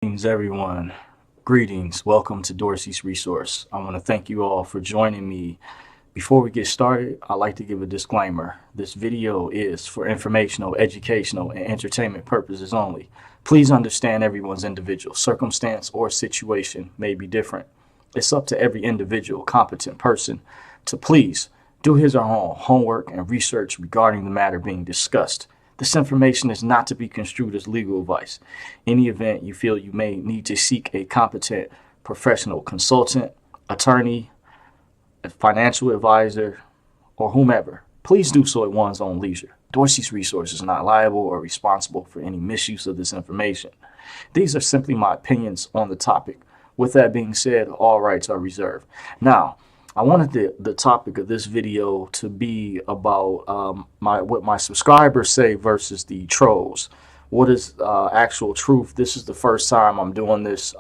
Greetings, everyone. Greetings. Welcome to Dorsey's Resource. I want to thank you all for joining me. Before we get started, I'd like to give a disclaimer. This video is for informational, educational, and entertainment purposes only. Please understand everyone's individual circumstance or situation may be different. It's up to every individual competent person to please do his or her homework and research regarding the matter being discussed. This information is not to be construed as legal advice. In the event you feel you may need to seek a competent professional consultant, attorney, a financial advisor, or whomever, please do so at one's own leisure. Dorsey's Resource is not liable or responsible for any misuse of this information. These are simply my opinions on the topic. With that being said, all rights are reserved. Now, I wanted the topic of this video to be about what my subscribers say versus the trolls. What is actual truth? This is the first time I'm doing this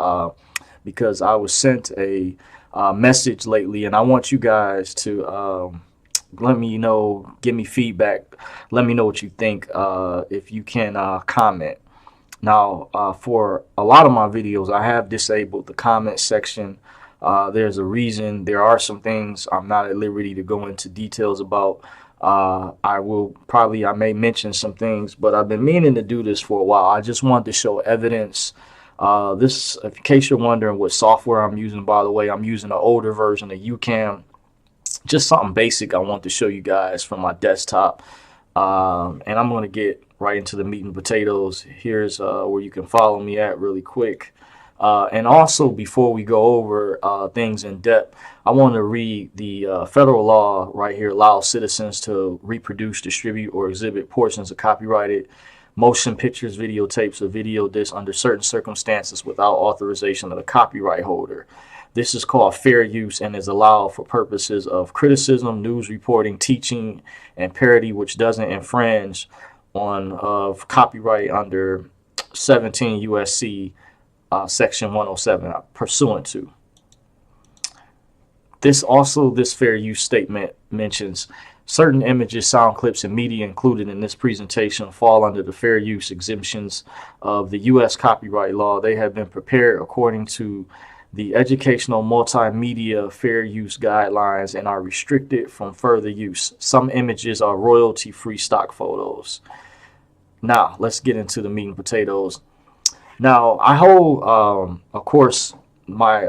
because I was sent a message lately, and I want you guys to let me know, give me feedback, let me know what you think if you can comment. Now, for a lot of my videos, I have disabled the comment section. There's a reason. There are some things I'm not at liberty to go into details about. I may mention some things, but I've been meaning to do this for a while. I just wanted to show evidence. In case you're wondering what software I'm using, by the way, I'm using an older version of YouCam. Just something basic I want to show you guys from my desktop. And I'm going to get right into the meat and potatoes. Here's where you can follow me at really quick. And also, before we go over things in depth, I want to read the federal law right here. Allows citizens to reproduce, distribute, or exhibit portions of copyrighted motion pictures, videotapes, or video discs under certain circumstances without authorization of the copyright holder. This is called fair use and is allowed for purposes of criticism, news reporting, teaching, and parody, which doesn't infringe on copyright under 17 USC Section 107 pursuant to. This fair use statement mentions certain images, sound clips, and media included in this presentation fall under the fair use exemptions of the U.S. copyright law. They have been prepared according to the Educational Multimedia Fair Use Guidelines and are restricted from further use. Some images are royalty-free stock photos. Now, let's get into the meat and potatoes. Now, I hold, of course, my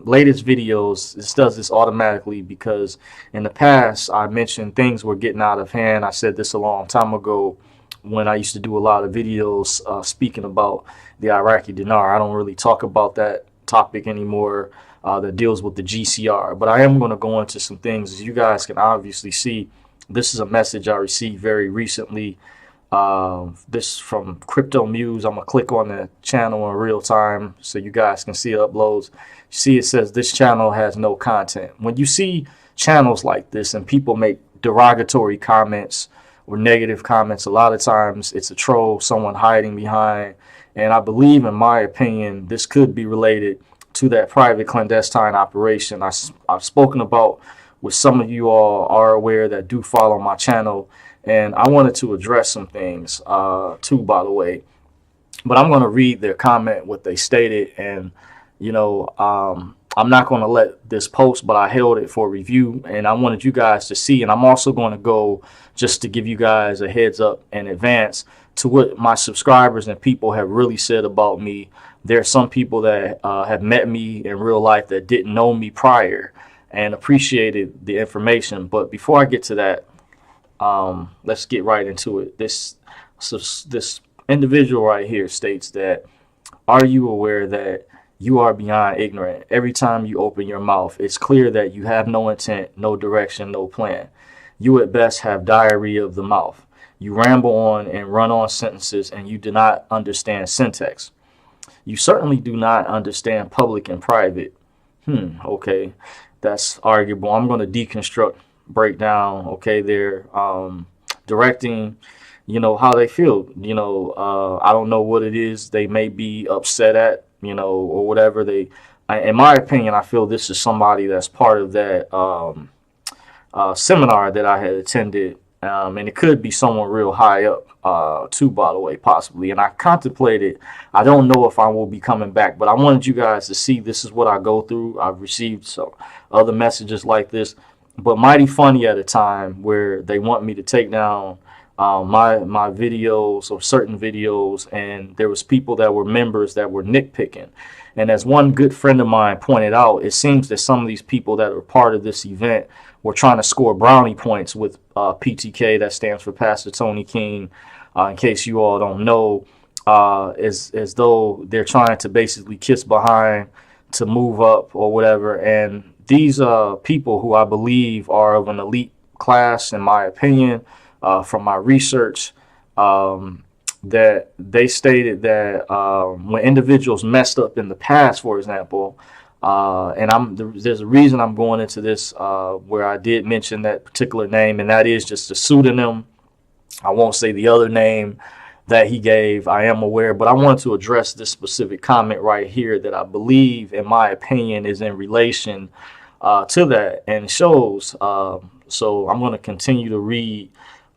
latest videos, this does this automatically because in the past I mentioned things were getting out of hand. I said this a long time ago when I used to do a lot of videos speaking about the Iraqi dinar. I don't really talk about that topic anymore that deals with the GCR, but I am going to go into some things. As you guys can obviously see, this is a message I received very recently. This from Crypto Muse. I'm gonna click on the channel in real time so you guys can see uploads. See, it says this channel has no content. When you see channels like this and people make derogatory comments or negative comments, a lot of times it's a troll, someone hiding behind. And I believe, in my opinion, this could be related to that private clandestine operation I've spoken about, which some of you all are aware that do follow my channel. And I wanted to address some things too, by the way. But I'm going to read their comment, what they stated. And, you know, I'm not going to let this post, but I held it for review. And I wanted you guys to see. And I'm also going to go, just to give you guys a heads up in advance, to what my subscribers and people have really said about me. There are some people that have met me in real life that didn't know me prior and appreciated the information. But before I get to that, let's get right into it. This individual right here states that, are you aware that you are beyond ignorant? Every time you open your mouth, it's clear that you have no intent, no direction, no plan. You at best have diarrhea of the mouth. You ramble on and run on sentences, and you do not understand syntax. You certainly do not understand public and private. Okay, that's arguable. I'm going to deconstruct, break down, okay, they're directing, you know, how they feel, you know. I don't know what it is they may be upset at, you know, or whatever. In my opinion, I feel this is somebody that's part of that seminar that I had attended And it could be someone real high up too, by the way, possibly. And I contemplated, I don't know if I will be coming back, but I wanted you guys to see this is what I go through. I've received some other messages like this, but Mighty Funny at a time where they want me to take down my videos or certain videos, and there was people that were members that were nitpicking. And as one good friend of mine pointed out, it seems that some of these people that are part of this event were trying to score brownie points with PTK, that stands for Pastor Tony King. In case you all don't know, as though they're trying to basically kiss behind to move up or whatever. And these people who I believe are of an elite class, in my opinion, from my research, that they stated that when individuals messed up in the past, for example, and there's a reason I'm going into this where I did mention that particular name, and that is just a pseudonym. I won't say the other name that he gave. I am aware, but I wanted to address this specific comment right here that I believe, in my opinion, is in relation to that, and it shows. So I'm going to continue to read.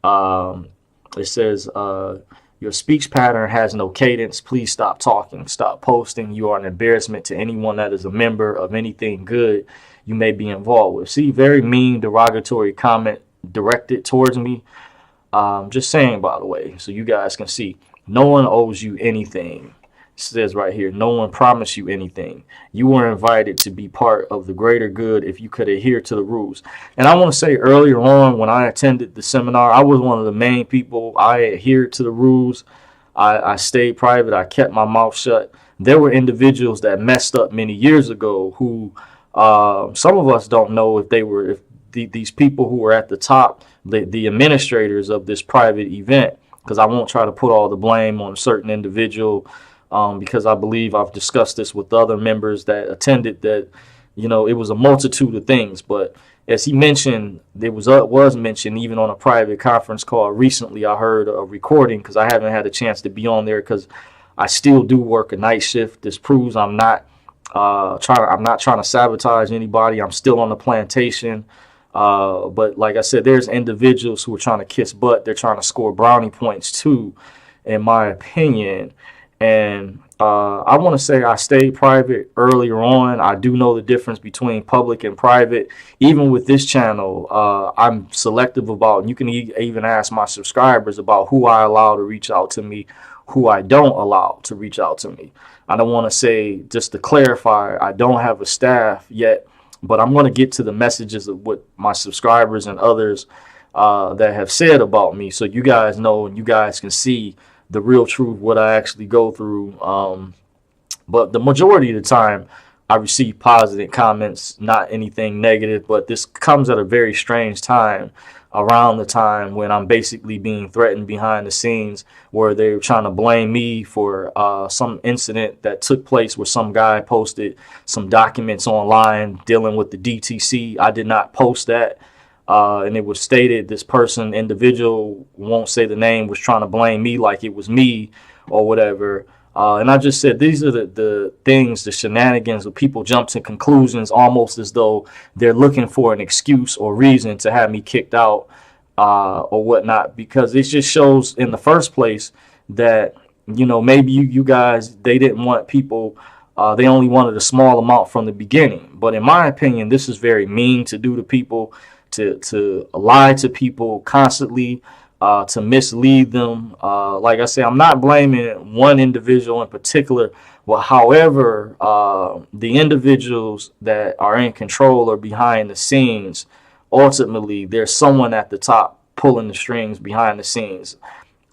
It says, your speech pattern has no cadence. Please stop talking. Stop posting. You are an embarrassment to anyone that is a member of anything good you may be involved with. See, very mean, derogatory comment directed towards me. Just saying, by the way, so you guys can see, no one owes you anything. It says right here, no one promised you anything. You were invited to be part of the greater good if you could adhere to the rules. And I want to say, earlier on when I attended the seminar, I was one of the main people. I adhered to the rules. I stayed private. I kept my mouth shut. There were individuals that messed up many years ago who some of us don't know if they were, if these people who were at the top, the administrators of this private event, because I won't try to put all the blame on a certain individual. Because I believe I've discussed this with other members that attended, that, you know, it was a multitude of things. But as he mentioned, there was mentioned even on a private conference call recently. I heard a recording, because I haven't had a chance to be on there because I still do work a night shift. This proves I'm not trying to sabotage anybody. I'm still on the plantation. But like I said, there's individuals who are trying to kiss butt. They're trying to score brownie points too, in my opinion. And I want to say I stayed private earlier on. I do know the difference between public and private. Even with this channel, I'm selective about, and you can even ask my subscribers about who I allow to reach out to me, who I don't allow to reach out to me. I don't want to say, just to clarify, I don't have a staff yet, but I'm going to get to the messages of what my subscribers and others that have said about me, so you guys know and you guys can see the real truth, what I actually go through. But the majority of the time, I receive positive comments, not anything negative. But this comes at a very strange time, around the time when I'm basically being threatened behind the scenes, where they're trying to blame me for some incident that took place where some guy posted some documents online dealing with the DTC. I did not post that. And it was stated this person, individual, won't say the name, was trying to blame me like it was me or whatever. And I just said, these are the things, the shenanigans of people jump to conclusions almost as though they're looking for an excuse or reason to have me kicked out or whatnot, because it just shows in the first place that, you know, maybe you guys, they didn't want people, they only wanted a small amount from the beginning. But in my opinion, this is very mean to do to people. To lie to people constantly, to mislead them. Like I say, I'm not blaming one individual in particular. Well, however, the individuals that are in control or behind the scenes, ultimately, there's someone at the top pulling the strings behind the scenes.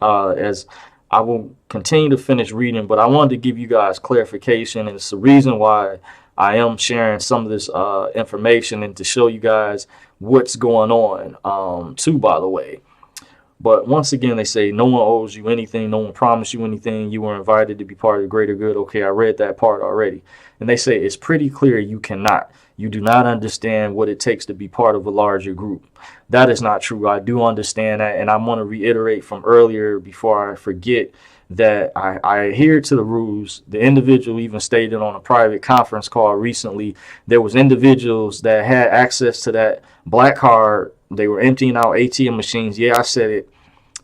As I will continue to finish reading, but I wanted to give you guys clarification, and it's the reason why I am sharing some of this information, and to show you guys what's going on too, by the way. But once again, they say no one owes you anything, no one promised you anything, you were invited to be part of the greater good. Okay, I read that part already. And they say it's pretty clear you cannot. You do not understand what it takes to be part of a larger group. That is not true. I do understand that, and I want to reiterate from earlier before I forget that I adhere to the rules. The individual even stated on a private conference call recently, there was individuals that had access to that black card They were emptying out ATM machines. Yeah, I said it.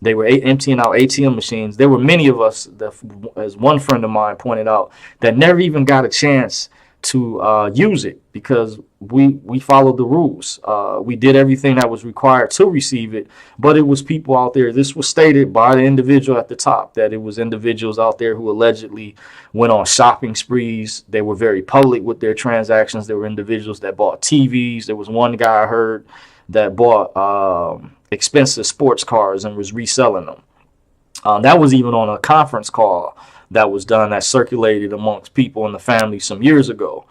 They were emptying out ATM machines. There were many of us, that, as one friend of mine pointed out, that never even got a chance to use it because we followed the rules. We did everything that was required to receive it, but it was people out there. This was stated by the individual at the top, that it was individuals out there who allegedly went on shopping sprees. They were very public with their transactions. There were individuals that bought TVs. There was one guy I heard that bought expensive sports cars and was reselling them. That was even on a conference call that was done, that circulated amongst people in the family some years ago,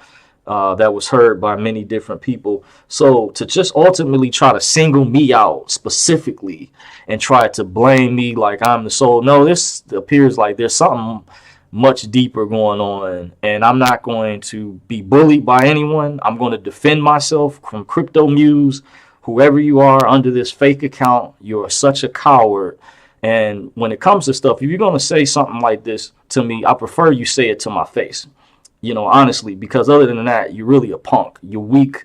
that was heard by many different people. So to just ultimately try to single me out specifically and try to blame me like I'm the soul, no, this appears like there's something much deeper going on, and I'm not going to be bullied by anyone. I'm going to defend myself from Crypto Muse. Whoever you are under this fake account, you're such a coward. And when it comes to stuff, if you're going to say something like this to me, I prefer you say it to my face, you know, honestly, because other than that, you're really a punk. You're weak.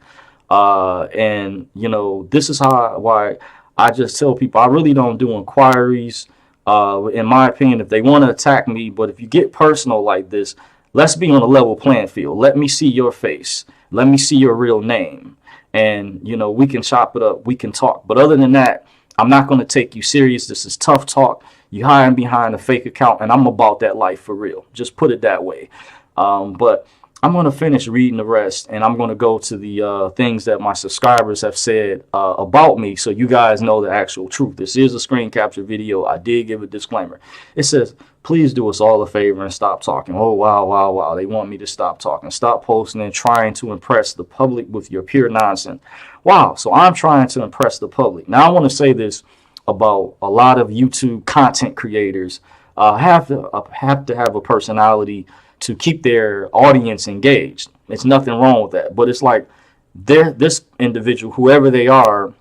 And, you know, this is why I just tell people I really don't do inquiries. In my opinion, if they want to attack me, but if you get personal like this, let's be on a level playing field. Let me see your face. Let me see your real name. And, you know, we can chop it up. We can talk. But other than that, I'm not going to take you serious. This is tough talk. You hiding behind a fake account, and I'm about that life for real. Just put it that way. But I'm going to finish reading the rest, and I'm going to go to the things that my subscribers have said about me, so you guys know the actual truth. This is a screen capture video. I did give a disclaimer. It says, please do us all a favor and stop talking. Oh, wow. They want me to stop talking. Stop posting and trying to impress the public with your pure nonsense. Wow, so I'm trying to impress the public. Now, I want to say this about a lot of YouTube content creators. Have to have a personality to keep their audience engaged. There's nothing wrong with that. But it's like this individual, whoever they are,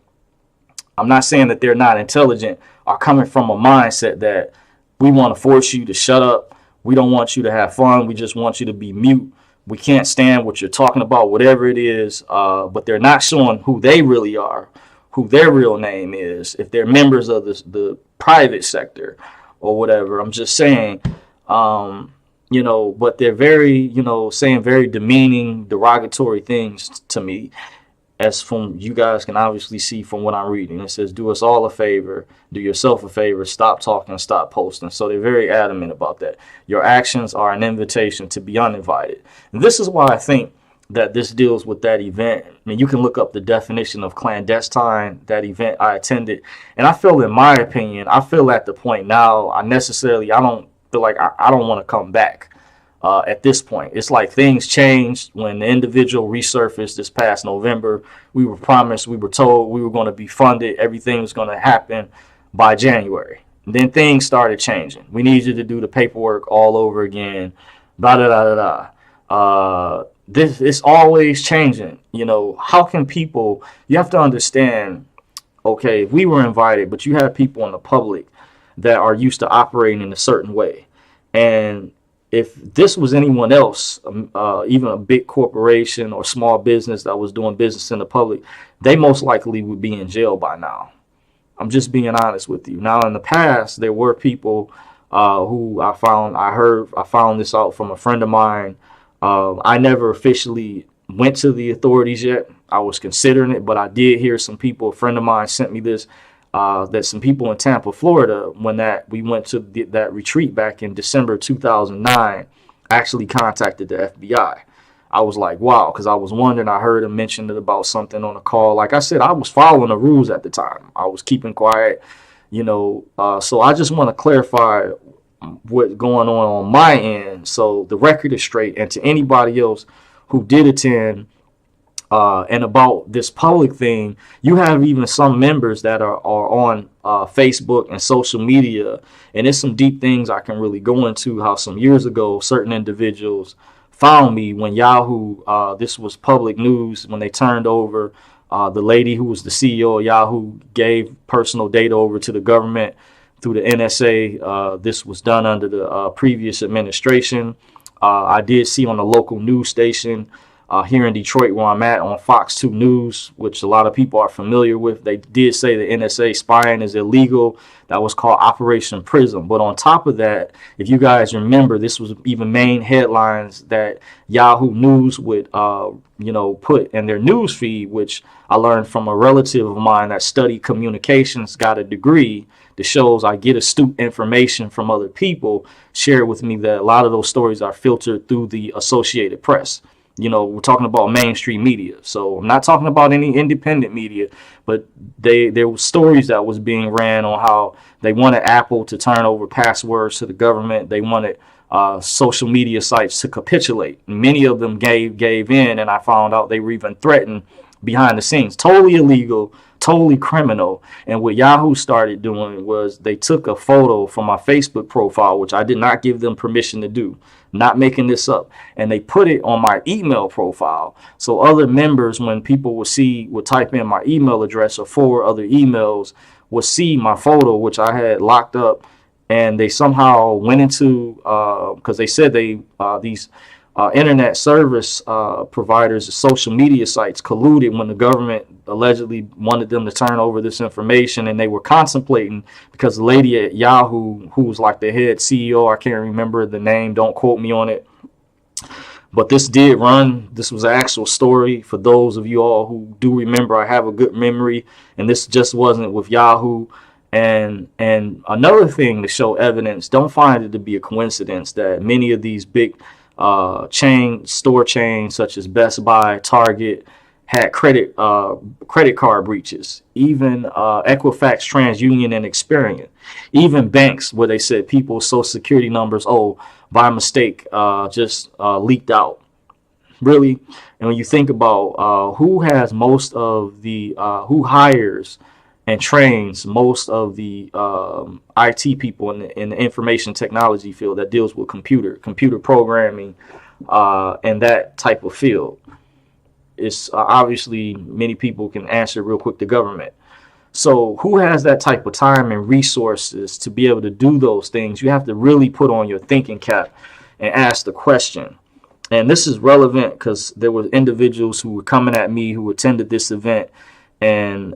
I'm not saying that they're not intelligent, are coming from a mindset that we want to force you to shut up. We don't want you to have fun. We just want you to be mute. We can't stand what you're talking about, whatever it is. But they're not showing who they really are, who their real name is, if they're members of the private sector or whatever. I'm just saying, you know, but they're very, you know, saying very demeaning, derogatory things to me, as from you guys can obviously see from what I'm reading. It says, do us all a favor, do yourself a favor, stop talking, stop posting. So they're very adamant about that. Your actions are an invitation to be uninvited. And this is why I think that this deals with that event. I mean, you can look up the definition of clandestine, that event I attended. And I feel, in my opinion, I feel at the point now, I don't feel like I don't want to come back at this point. It's like things changed when the individual resurfaced this past November. We were promised, we were told we were going to be funded. Everything was going to happen by January. And then things started changing. We need you to do the paperwork all over again. Blah, blah, blah, blah, blah. This is always changing. You know, how can people, you have to understand, okay, we were invited, but you have people in the public that are used to operating in a certain way. And if this was anyone else, even a big corporation or small business that was doing business in the public, they most likely would be in jail by now. I'm just being honest with you. Now, in the past, there were people who I found this out from a friend of mine. I never officially went to the authorities yet. I was considering it, but I did hear some people, a friend of mine sent me this, that some people in Tampa, Florida, when we went to that retreat back in December 2009, actually contacted the FBI. I was like, wow, because I was wondering, I heard him mention it about something on a call. Like I said, I was following the rules at the time. I was keeping quiet, you know, so I just want to clarify what's going on my end, so the record is straight. And to anybody else who did attend, and about this public thing, you have even some members that are on Facebook and social media, and there's some deep things I can really go into, how some years ago certain individuals found me when Yahoo, this was public news, when they turned over the lady who was the CEO of Yahoo, gave personal data over to the government through the NSA. This was done under the previous administration. I did see on a local news station here in Detroit, where I'm at, on Fox 2 News, which a lot of people are familiar with. They did say the NSA spying is illegal. That was called Operation Prism. But on top of that, if you guys remember, this was even main headlines that Yahoo News would, put in their news feed, which I learned from a relative of mine that studied communications, got a degree that shows I get astute information from other people, shared with me that a lot of those stories are filtered through the Associated Press. We're talking about mainstream media. So I'm not talking about any independent media, but there were stories that was being ran on how they wanted Apple to turn over passwords to the government. They wanted social media sites to capitulate. Many of them gave in, and I found out they were even threatened behind the scenes. Totally illegal, totally criminal. And what Yahoo started doing was they took a photo from my Facebook profile, which I did not give them permission to do. Not making this up, and they put it on my email profile, so other members, when people would type in my email address or forward other emails, would see my photo, which I had locked up, and they somehow went into, because they said these internet service providers, social media sites, colluded when the government allegedly wanted them to turn over this information, and they were contemplating, because the lady at Yahoo, who was like the head CEO, I can't remember the name, don't quote me on it, but this did run. This was an actual story. For those of you all who do remember, I have a good memory, and this just wasn't with Yahoo. And another thing to show evidence, don't find it to be a coincidence that many of these big store chains such as Best Buy, Target, had credit card breaches. Even Equifax, TransUnion, and Experian. Even banks, where they said people's social security numbers, by mistake, just leaked out. Really? And when you think about who has most of the, who hires and trains most of the IT people in the information technology field that deals with computer programming, and that type of field. It's obviously many people can answer real quick, the government. So who has that type of time and resources to be able to do those things? You have to really put on your thinking cap and ask the question. And this is relevant because there were individuals who were coming at me who attended this event. And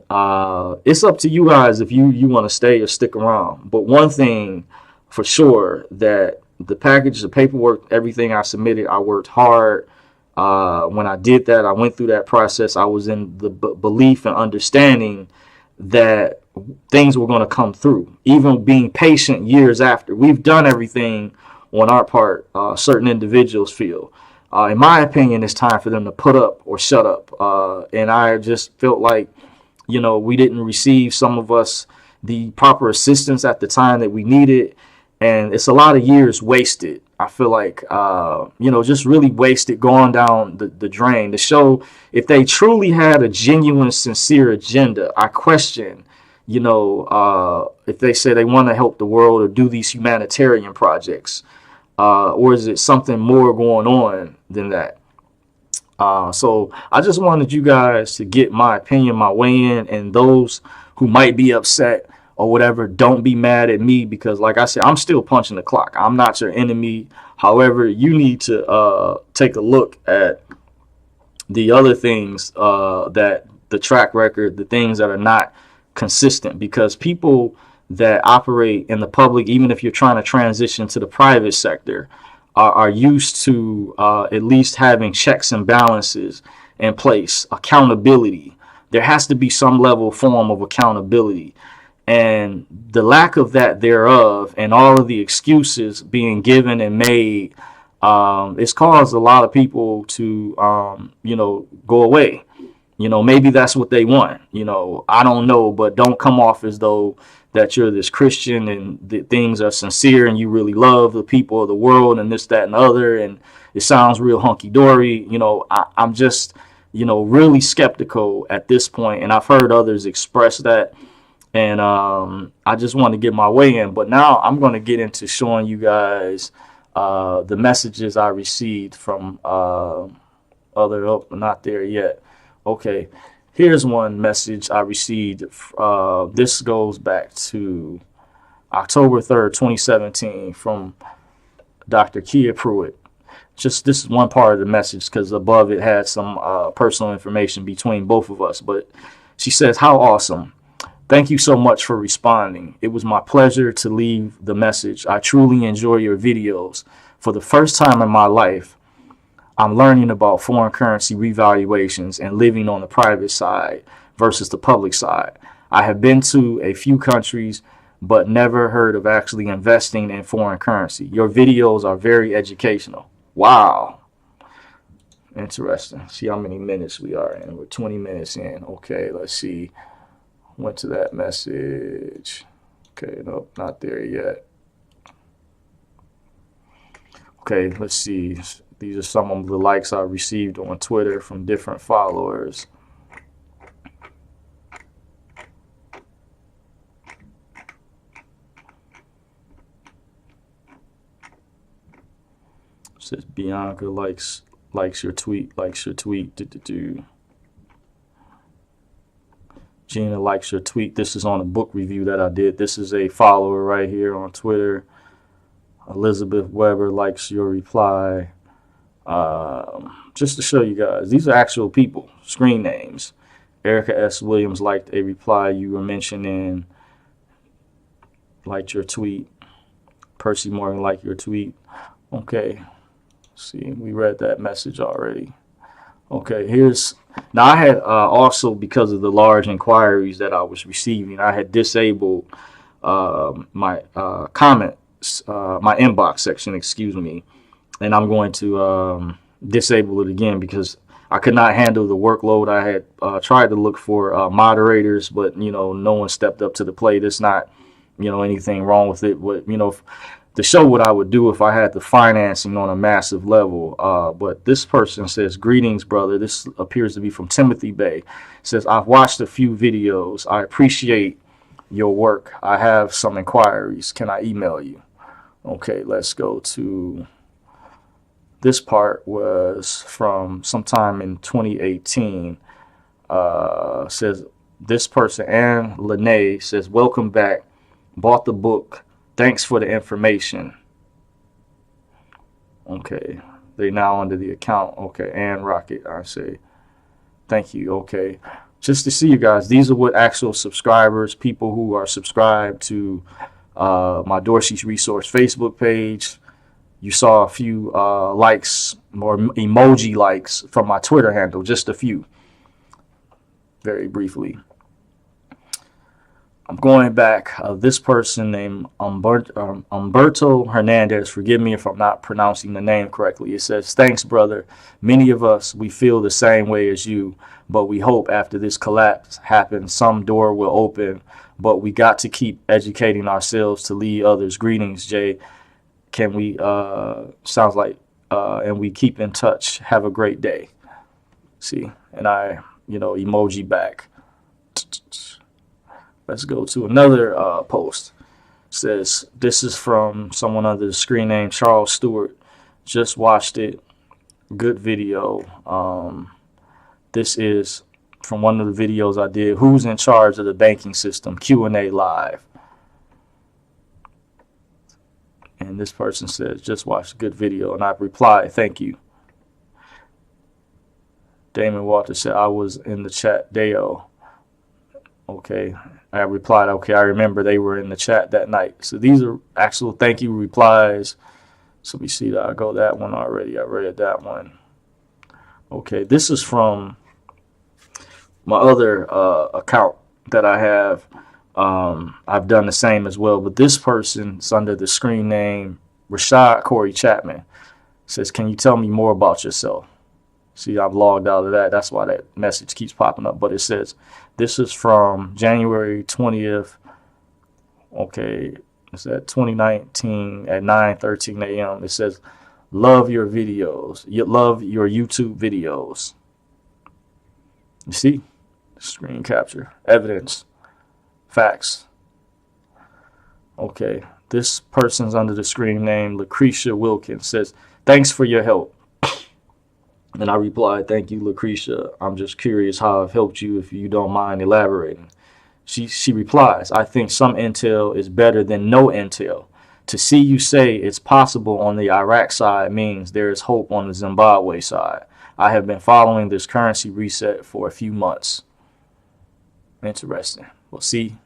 it's up to you guys if you want to stay or stick around. But one thing for sure, that the package, the paperwork, everything I submitted, I worked hard. When I did that, I went through that process. I was in the belief and understanding that things were going to come through, even being patient years after. We've done everything on our part, certain individuals feel. In my opinion, it's time for them to put up or shut up. And I just felt like, we didn't receive, some of us, the proper assistance at the time that we needed. And it's a lot of years wasted. I feel like, just really wasted, going down the drain. To show if they truly had a genuine, sincere agenda, I question, if they say they want to help the world or do these humanitarian projects. Or is it something more going on than that? So I just wanted you guys to get my opinion, my weigh in, and those who might be upset or whatever, don't be mad at me, because like I said, I'm still punching the clock. I'm not your enemy. However, you need to take a look at the other things, that the track record, the things that are not consistent, because people that operate in the public, even if you're trying to transition to the private sector, are used to at least having checks and balances in place, accountability. There has to be some level form of accountability. And the lack of that thereof, and all of the excuses being given and made, it's caused a lot of people to, go away. Maybe that's what they want. I don't know, but don't come off as though that you're this Christian and that things are sincere and you really love the people of the world and this, that, and the other. And it sounds real hunky-dory. I'm just, really skeptical at this point. And I've heard others express that. And I just want to get my way in. But now I'm going to get into showing you guys the messages I received from not there yet. Okay, here's one message I received. This goes back to October 3rd, 2017, from Dr. Kia Pruitt. Just this is one part of the message because above it had some personal information between both of us. But she says, "How awesome. Thank you so much for responding. It was my pleasure to leave the message. I truly enjoy your videos. For the first time in my life, I'm learning about foreign currency revaluations and living on the private side versus the public side. I have been to a few countries, but never heard of actually investing in foreign currency. Your videos are very educational." Wow. Interesting. See how many minutes we are in. We're 20 minutes in. Okay, let's see. Went to that message. Okay, nope, not there yet. Okay, let's see. These are some of the likes I received on Twitter from different followers. It says Bianca likes your tweet, Gina likes your tweet. This is on a book review that I did. This is a follower right here on Twitter. Elizabeth Weber likes your reply. Just to show you guys, these are actual people, screen names. Erica S. Williams liked a reply you were mentioning, liked your tweet. Percy Morgan liked your tweet. Okay, see, we read that message already. Okay, now I had also, because of the large inquiries that I was receiving, I had disabled my comments, my inbox section, excuse me, and I'm going to disable it again because I could not handle the workload. I had tried to look for moderators, but no one stepped up to the plate. It's not anything wrong with it, but to show what I would do if I had the financing on a massive level. But this person says, "Greetings, brother." This appears to be from Timothy Bay. It says, "I've watched a few videos. I appreciate your work. I have some inquiries. Can I email you?" Okay, let's go to this part. Was from sometime in 2018. Says this person, Anne Lene, says, "Welcome back. Bought the book. Thanks for the information." Okay, they now under the account. Okay, and Rocket, I say, thank you. Okay, just to see you guys, these are what actual subscribers, people who are subscribed to my Dorsey's Resource Facebook page. You saw a few likes or emoji likes from my Twitter handle, just a few, very briefly. I'm going back. This person named Umberto Hernandez, forgive me if I'm not pronouncing the name correctly. It says, "Thanks, brother. Many of us, we feel the same way as you, but we hope after this collapse happens, some door will open, but we got to keep educating ourselves to lead others. Greetings, Jay. Can we, sounds like, and we keep in touch. Have a great day." See, and I, emoji back. Let's go to another post. It says, this is from someone under the screen name Charles Stewart. Just watched it. Good video. This is from one of the videos I did. Who's in charge of the banking system? Q&A live. And this person says, just watched a good video. And I replied, thank you. Damon Walter said, I was in the chat. Deo. Okay. I replied, okay, I remember they were in the chat that night. So these are actual thank you replies. So we see that I go that one already. I read that one. Okay, this is from my other account that I have. I've done the same as well, but this person's under the screen name Rashad Corey Chapman. It says, can you tell me more about yourself? See, I've logged out of that. That's why that message keeps popping up. But it says, this is from January 20th. Okay, it's at 2019 at 9:13 a.m. It says, love your videos. You love your YouTube videos. You see? Screen capture. Evidence. Facts. Okay. This person's under the screen name Lucretia Wilkins. Says, thanks for your help. And I replied, thank you, Lucretia. I'm just curious how I've helped you, if you don't mind elaborating. She replies, I think some intel is better than no intel. To see you say it's possible on the Iraq side means there is hope on the Zimbabwe side. I have been following this currency reset for a few months. Interesting. Well, see,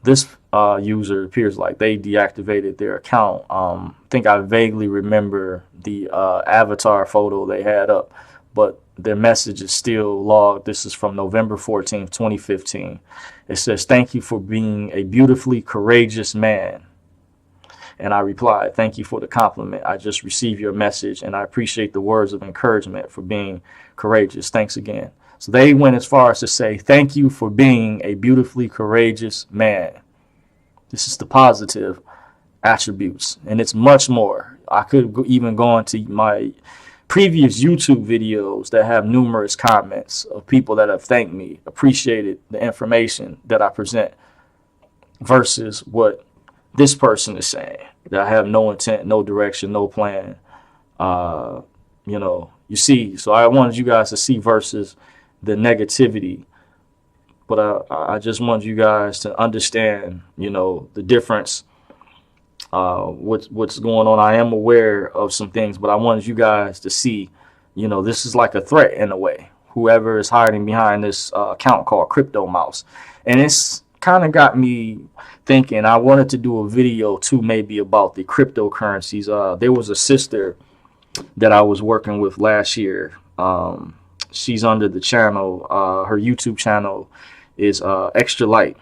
this user appears like they deactivated their account. I think I vaguely remember the avatar photo they had up, but their message is still logged. This is from November 14th, 2015. It says, "Thank you for being a beautifully courageous man." And I replied, "Thank you for the compliment. I just received your message and I appreciate the words of encouragement for being courageous. Thanks again." So they went as far as to say, "Thank you for being a beautifully courageous man." This is the positive attributes, and it's much more. I could even go into my previous YouTube videos that have numerous comments of people that have thanked me, appreciated the information that I present, versus what this person is saying, that I have no intent, no direction, no plan. You see, so I wanted you guys to see versus the negativity, but I just wanted you guys to understand, the difference, what's going on. I am aware of some things, but I wanted you guys to see, this is like a threat in a way. Whoever is hiding behind this account called Crypto Mouse, and it's kind of got me thinking. I wanted to do a video too, maybe about the cryptocurrencies. There was a sister that I was working with last year. She's under the channel. Her YouTube channel is Extra Light.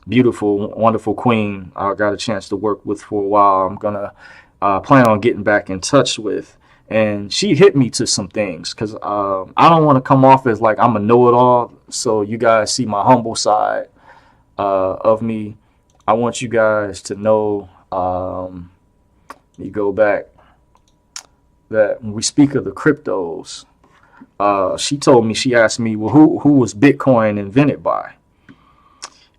Beautiful, wonderful queen. I got a chance to work with for a while. I'm gonna plan on getting back in touch with. And she hit me to some things because I don't want to come off as like I'm a know-it-all. So you guys see my humble side of me. I want you guys to know, you go back, that when we speak of the cryptos, she asked me, well, who was Bitcoin invented by?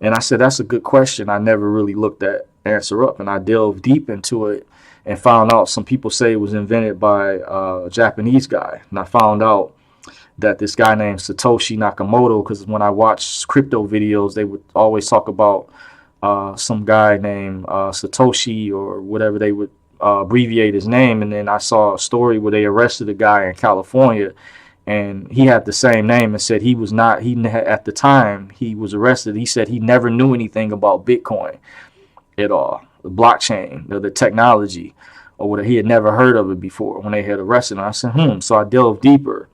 And I said, that's a good question. I never really looked that answer up, and I delved deep into it and found out some people say it was invented by a Japanese guy. And I found out that this guy named Satoshi Nakamoto, because when I watched crypto videos, they would always talk about some guy named Satoshi or whatever, they would abbreviate his name. And then I saw a story where they arrested a guy in California, and he had the same name, and said at the time he was arrested, he said he never knew anything about Bitcoin at all, the blockchain, the technology, or whatever. He had never heard of it before when they had arrested him. I said, So I delved deeper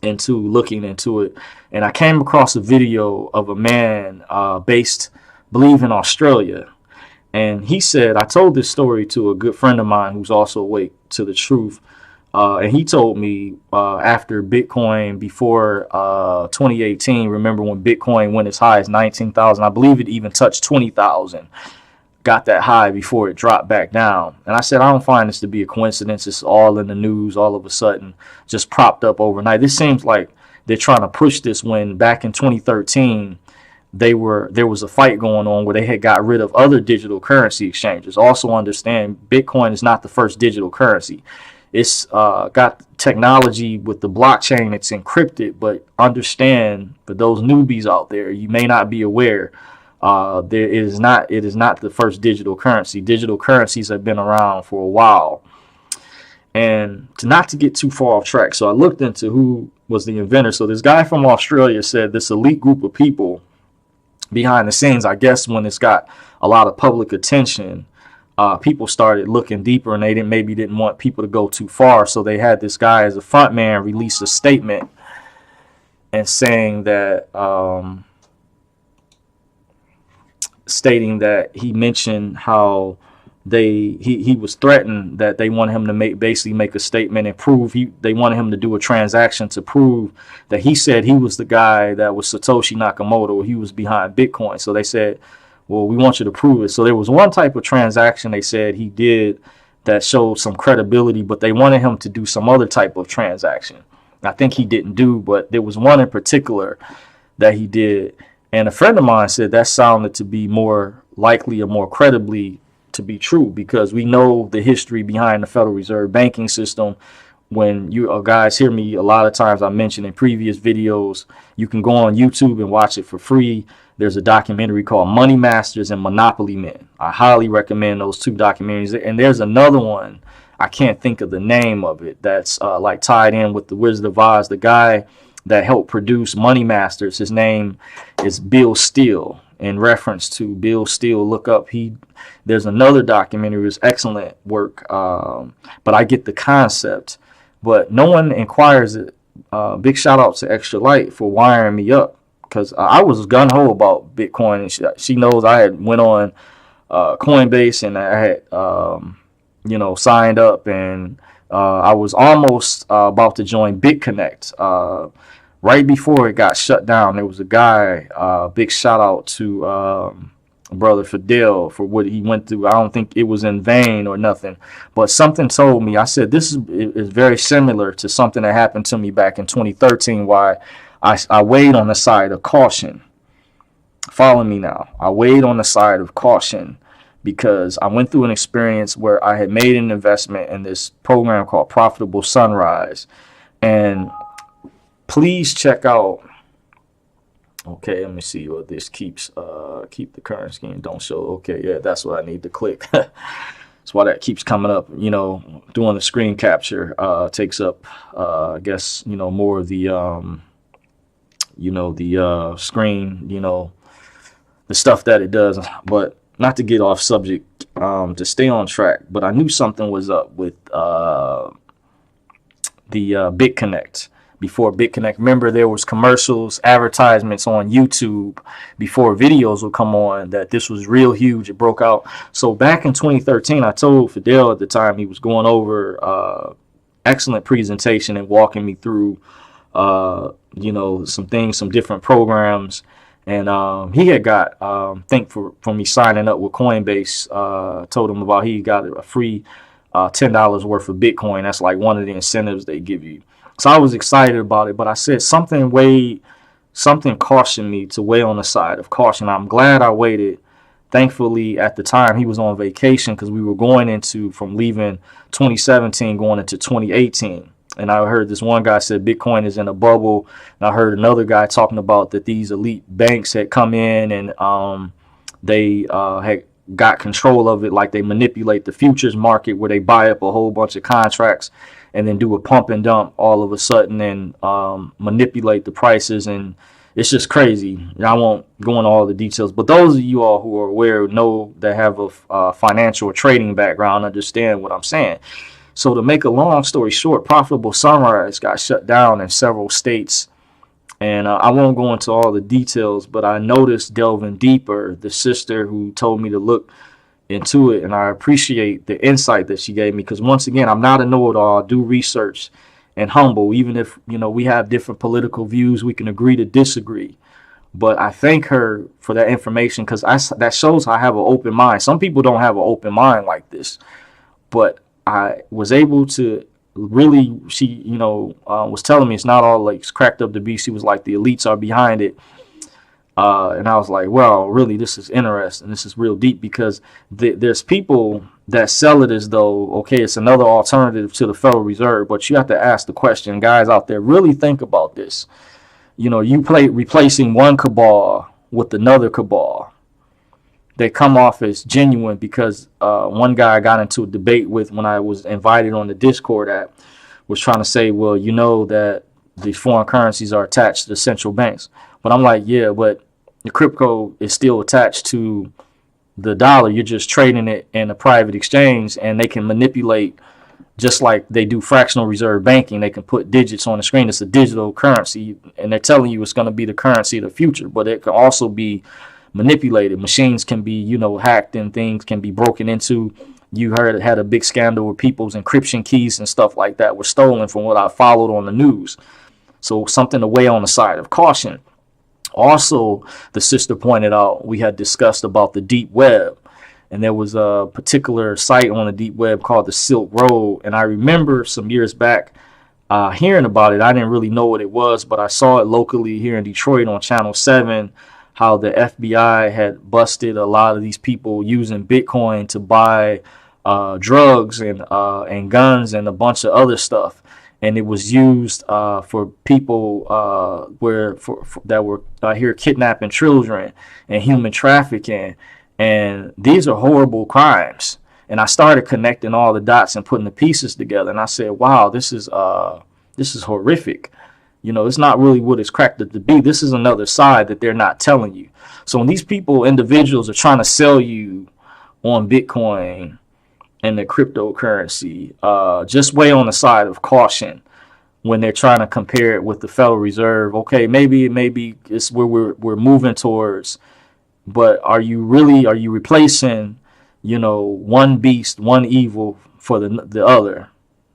into looking into it, and I came across a video of a man based, I believe, in Australia. And he said, I told this story to a good friend of mine who's also awake to the truth. And he told me after Bitcoin, before 2018, remember when Bitcoin went as high as 19,000, I believe it even touched 20,000, got that high before it dropped back down. And I said, I don't find this to be a coincidence. It's all in the news all of a sudden, just propped up overnight. This seems like they're trying to push this when back in 2013, there was a fight going on where they had got rid of other digital currency exchanges. Also understand, Bitcoin is not the first digital currency. It's got technology with the blockchain. It's encrypted, but understand, for those newbies out there, you may not be aware, it is not the first digital currency. Digital currencies have been around for a while. And not to get too far off track, so I looked into who was the inventor. So this guy from Australia said this elite group of people behind the scenes, I guess when it's got a lot of public attention, people started looking deeper, and they maybe didn't want people to go too far. So they had this guy as a front man release a statement and saying that, stating that he mentioned how he was threatened, that they wanted him to basically make a statement and prove they wanted him to do a transaction to prove that he said he was the guy that was Satoshi Nakamoto, he was behind Bitcoin. So they said, well, we want you to prove it. So there was one type of transaction they said he did that showed some credibility, but they wanted him to do some other type of transaction. I think he didn't do, but there was one in particular that he did. And a friend of mine said that sounded to be more likely or more credibly to be true, because we know the history behind the Federal Reserve banking system. when you guys hear me, a lot of times I mentioned in previous videos, you can go on YouTube and watch it for free. There's a documentary called Money Masters and Monopoly Men. I highly recommend those two documentaries. And there's another one, I can't think of the name of it, that's like tied in with the Wizard of Oz. The guy that helped produce Money Masters, his name is Bill Steele. In reference to Bill Steele, look up, there's another documentary, it's excellent work, but I get the concept. But no one inquires it. Big shout out to Extra Light for wiring me up, because I was gung-ho about Bitcoin, and she knows I had went on Coinbase, and I had signed up, and I was almost about to join BitConnect. Right before it got shut down, there was a guy, big shout out to brother Fidel for what he went through. I don't think it was in vain or nothing, but something told me, I said, this is very similar to something that happened to me back in 2013, why I weighed on the side of caution. Follow me now. I weighed on the side of caution because I went through an experience where I had made an investment in this program called Profitable Sunrise. And please check out, okay, let me see what this keeps, keep the current scheme, don't show. Okay, yeah, that's what I need to click. That's why that keeps coming up, doing the screen capture takes up, I guess, more of the, the screen, the stuff that it does. But not to get off subject, to stay on track, but I knew something was up with the BitConnect. Before BitConnect, remember there was commercials, advertisements on YouTube before videos would come on that this was real huge. It broke out. So back in 2013, I told Fidel at the time, he was going over excellent presentation and walking me through some things, some different programs. And he had got, for me signing up with Coinbase, told him about he got a free $10 worth of Bitcoin. That's like one of the incentives they give you. So I was excited about it, but I said something cautioned me to weigh on the side of caution. I'm glad I waited. Thankfully, at the time, he was on vacation because we were from leaving 2017 going into 2018. And I heard this one guy said Bitcoin is in a bubble. And I heard another guy talking about that these elite banks had come in and they had got control of it, like they manipulate the futures market where they buy up a whole bunch of contracts and then do a pump and dump all of a sudden and manipulate the prices. And it's just crazy. I won't go into all the details, but those of you all who are aware, that have a financial or trading background, understand what I'm saying. So to make a long story short, Profitable Sunrise got shut down in several states. And I won't go into all the details, but I noticed delving deeper, the sister who told me to look into it, and I appreciate the insight that she gave me, because once again, I'm not a know-it-all. I do research and humble. Even if we have different political views, we can agree to disagree. But I thank her for that information, because that shows I have an open mind. Some people don't have an open mind like this, but I was able to really. She was telling me it's not all like it's cracked up to be. She was like, the elites are behind it. And I was like, well, really, this is interesting. This is real deep, because there's people that sell it as though, okay, it's another alternative to the Federal Reserve. But you have to ask the question, guys out there, really think about this. Replacing one cabal with another cabal. They come off as genuine, because one guy I got into a debate with when I was invited on the Discord app was trying to say, well, that the foreign currencies are attached to the central banks. But I'm like, yeah, but the crypto is still attached to the dollar. You're just trading it in a private exchange, and they can manipulate just like they do fractional reserve banking. They can put digits on the screen. It's a digital currency, and they're telling you it's going to be the currency of the future, but it can also be manipulated. Machines can be, hacked, and things can be broken into. You heard it had a big scandal where people's encryption keys and stuff like that were stolen, from what I followed on the news. So something to weigh on the side of caution. Also, the sister pointed out, we had discussed about the deep web, and there was a particular site on the deep web called the Silk Road. And I remember some years back hearing about it. I didn't really know what it was, but I saw it locally here in Detroit on Channel 7, how the FBI had busted a lot of these people using Bitcoin to buy drugs and guns and a bunch of other stuff, and it was used for people that were here kidnapping children and human trafficking, and these are horrible crimes. And I started connecting all the dots and putting the pieces together, and I said, "Wow, this is horrific." It's not really what it's cracked up to be. This is another side that they're not telling you. So when these individuals are trying to sell you on Bitcoin and the cryptocurrency, just weigh on the side of caution when they're trying to compare it with the Federal Reserve. Okay, maybe it's where we're moving towards, but are you replacing, one beast, one evil for the other?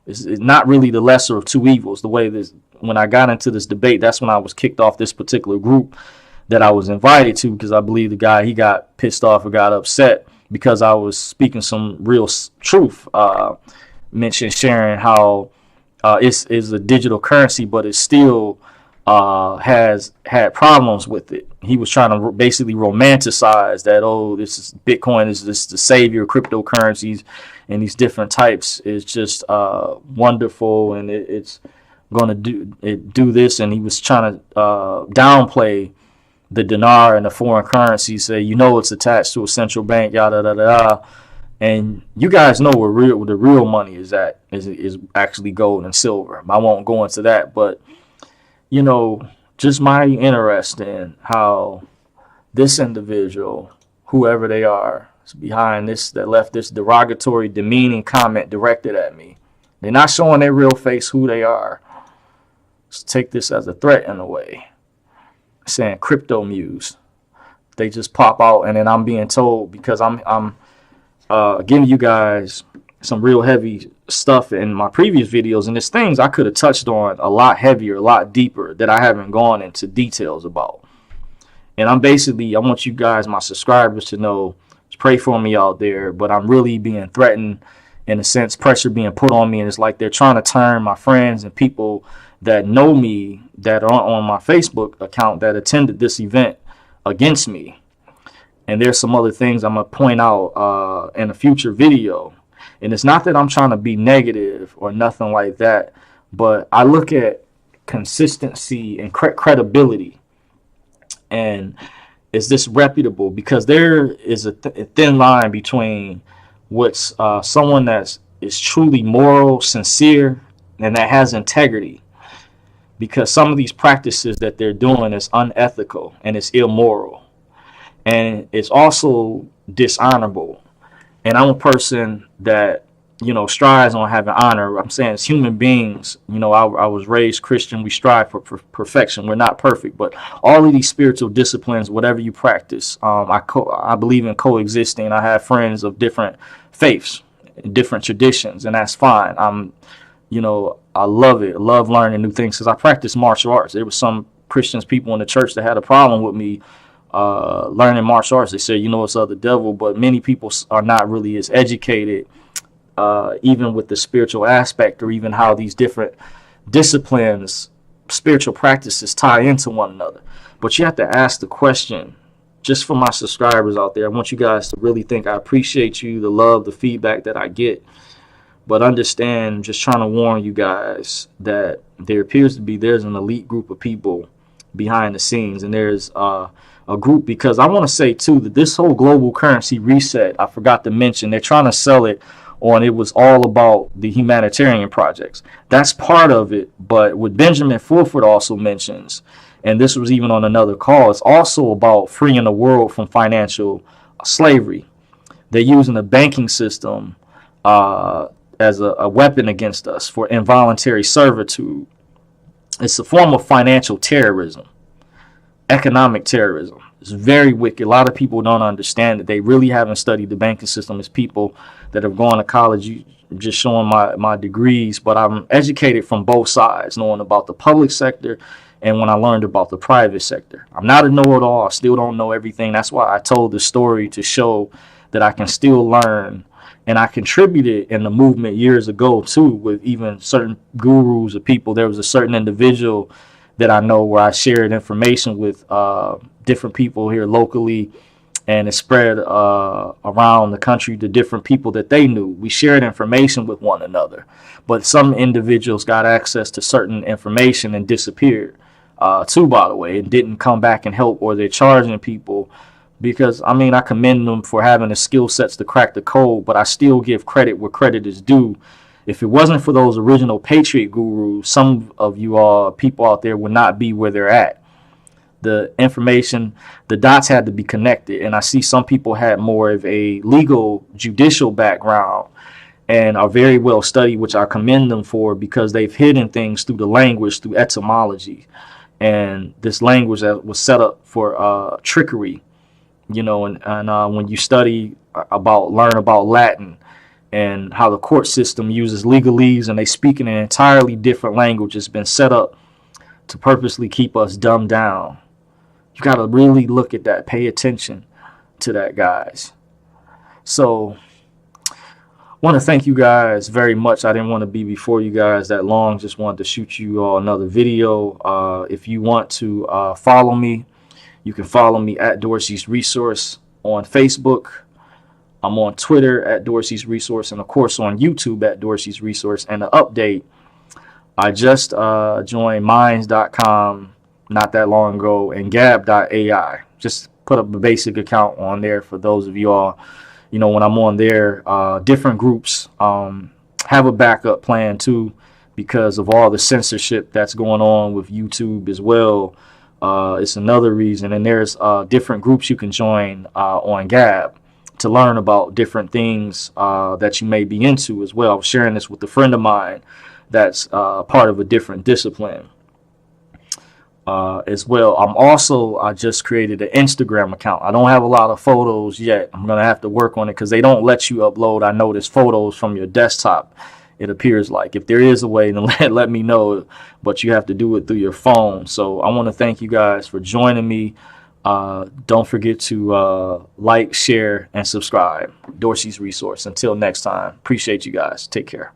It's not really the lesser of two evils. The way this, when I got into this debate, that's when I was kicked off this particular group that I was invited to, because I believe the guy, he got pissed off or got upset because I was speaking some real truth, sharing how it's a digital currency, but it still has had problems with it. He was trying to basically romanticize that, this is Bitcoin, is this the savior of cryptocurrencies and these different types is just wonderful, and it's going to do this. And he was trying to downplay the dinar and the foreign currency, say, it's attached to a central bank, yada, yada, yada. And you guys know where the real money is at, is actually gold and silver. I won't go into that, but, just my interest in how this individual, whoever they are, is behind this, that left this derogatory, demeaning comment directed at me. They're not showing their real face, who they are. So take this as a threat in a way. Saying crypto muse, they just pop out, and then I'm being told, because I'm giving you guys some real heavy stuff in my previous videos, and there's things I could have touched on a lot heavier, a lot deeper, that I haven't gone into details about. And I want you guys, my subscribers, to know, pray for me out there, but I'm really being threatened, in a sense, pressure being put on me, and it's like they're trying to turn my friends and people that know me, that are on my Facebook account, that attended this event, against me. And there's some other things I'm going to point out in a future video. And it's not that I'm trying to be negative or nothing like that, but I look at consistency and credibility. And is this reputable? Because there is a thin line between what's someone that is truly moral, sincere, and that has integrity. Because some of these practices that they're doing is unethical and it's immoral. And it's also dishonorable. And I'm a person that, strives on having honor. I'm saying, as human beings, I was raised Christian. We strive for perfection. We're not perfect, but all of these spiritual disciplines, whatever you practice, I believe in coexisting. I have friends of different faiths, different traditions, and that's fine. I love it. I love learning new things, because I practice martial arts. There were some Christians, people in the church, that had a problem with me learning martial arts. They said, it's of the devil, but many people are not really as educated, even with the spiritual aspect, or even how these different disciplines, spiritual practices, tie into one another. But you have to ask the question, just for my subscribers out there, I want you guys to really think. I appreciate you, the love, the feedback that I get. But understand, I'm just trying to warn you guys that there's an elite group of people behind the scenes, and there's a group, because I want to say too that this whole global currency reset, I forgot to mention, they're trying to sell it on, it was all about the humanitarian projects. That's part of it, but what Benjamin Fulford also mentions, and this was even on another call, it's also about freeing the world from financial slavery. They're using the banking system as a weapon against us for involuntary servitude. It's a form of financial terrorism, economic terrorism. It's very wicked. A lot of people don't understand it. They really haven't studied the banking system. It's people that have gone to college, just showing my degrees, but I'm educated from both sides, knowing about the public sector and when I learned about the private sector. I'm not a know-it-all. I still don't know everything. That's why I told the story, to show that I can still learn. And I contributed in the movement years ago, too, with even certain gurus or people. There was a certain individual that I know where I shared information with different people here locally, and it spread around the country to different people that they knew. We shared information with one another, but some individuals got access to certain information and disappeared too, by the way, and didn't come back and help, or they're charging people. Because, I mean, I commend them for having the skill sets to crack the code, but I still give credit where credit is due. If it wasn't for those original Patriot gurus, some of you all people out there would not be where they're at. The information, the dots had to be connected, and I see some people had more of a legal, judicial background and are very well studied, which I commend them for, because they've hidden things through the language, through etymology, and this language that was set up for trickery, you know. And when you study learn about Latin and how the court system uses legalese, and they speak in an entirely different language, it's been set up to purposely keep us dumbed down. You got to really look at that. Pay attention to that, guys. So I want to thank you guys very much. I didn't want to be before you guys that long. Just wanted to shoot you all another video. If you want to follow me, you can follow me at Dorsey's Resource on Facebook. I'm on Twitter at Dorsey's Resource, and of course on YouTube at Dorsey's Resource. And the update, I just joined Minds.com not that long ago, and Gab.ai. Just put up a basic account on there for those of you all, you know, when I'm on there. Different groups have a backup plan too, because of all the censorship that's going on with YouTube as well. It's another reason. And there's different groups you can join on Gab to learn about different things that you may be into as well. I was sharing this with a friend of mine that's part of a different discipline as well. I just created an Instagram account. I don't have a lot of photos yet. I'm going to have to work on it because they don't let you upload, I noticed, photos from your desktop. It appears like, if there is a way, then let me know, but you have to do it through your phone. So I want to thank you guys for joining me. Don't forget to like, share, and subscribe. Dorsey's Resource. Until next time, appreciate you guys. Take care.